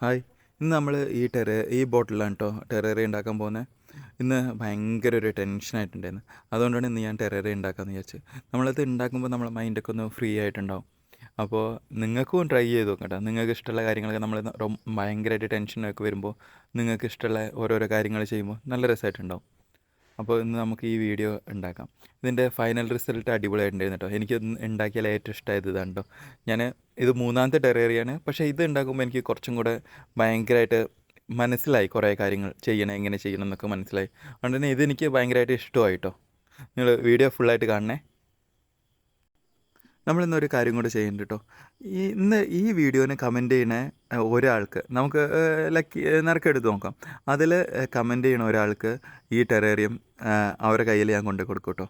Hi. ഇന്ന് നമ്മൾ ഈ ബോട്ടിലാണ് കേട്ടോ ടെറേറിയ ഉണ്ടാക്കാൻ പോകുന്നത്. ഇന്ന് ഭയങ്കര ഒരു ടെൻഷനായിട്ടുണ്ടായിരുന്നു. അതുകൊണ്ടാണ് ഇന്ന് ഞാൻ ടെറേറിയ ഉണ്ടാക്കാമെന്ന് വിചാരിച്ചത്. നമ്മളത് ഉണ്ടാക്കുമ്പോൾ നമ്മളെ മൈൻഡൊക്കെ ഒന്ന് ഫ്രീ ആയിട്ടുണ്ടാവും. അപ്പോൾ നിങ്ങൾക്കും ട്രൈ ചെയ്ത് നോക്കാം കേട്ടോ. നിങ്ങൾക്ക് ഇഷ്ടമുള്ള കാര്യങ്ങളൊക്കെ നമ്മൾ ഭയങ്കരമായിട്ട് ടെൻഷനൊക്കെ വരുമ്പോൾ നിങ്ങൾക്ക് ഇഷ്ടമുള്ള ഓരോരോ കാര്യങ്ങൾ ചെയ്യുമ്പോൾ നല്ല രസമായിട്ടുണ്ടാവും. അപ്പോൾ ഇന്ന് നമുക്ക് ഈ വീഡിയോ ഉണ്ടാക്കാം. ഇതിൻ്റെ ഫൈനൽ റിസൾട്ട് അടിപൊളിയായിട്ടുണ്ടായിരുന്നു കേട്ടോ. എനിക്ക് ഉണ്ടാക്കിയാൽ ഏറ്റവും ഇഷ്ടമായത് ഇതാണ് കേട്ടോ. ഞാൻ ഇത് മൂന്നാമത്തെ ടെറേറിയാണ്. പക്ഷേ ഇത് ഉണ്ടാക്കുമ്പോൾ എനിക്ക് കുറച്ചും കൂടെ ഭയങ്കരമായിട്ട് മനസ്സിലായി, കുറേ കാര്യങ്ങൾ എങ്ങനെ ചെയ്യണം എന്നൊക്കെ മനസ്സിലായി. അതുകൊണ്ട് തന്നെ ഇതെനിക്ക് ഭയങ്കരമായിട്ട് ഇഷ്ടമായി കേട്ടോ. നിങ്ങൾ വീഡിയോ ഫുള്ളായിട്ട് കാണണേ. നമ്മളിന്നൊരു കാര്യം കൂടെ ചെയ്യുന്നുണ്ട് കേട്ടോ. ഈ വീഡിയോന് കമൻറ്റ് ചെയ്യണ ഒരാൾക്ക് നമുക്ക് നറുക്കെടുത്ത് നോക്കാം. അതിൽ കമൻറ്റ് ചെയ്യണ ഒരാൾക്ക് ഈ ടെറേറിയം അവരുടെ കയ്യിൽ ഞാൻ കൊണ്ടു കൊടുക്കും കേട്ടോ.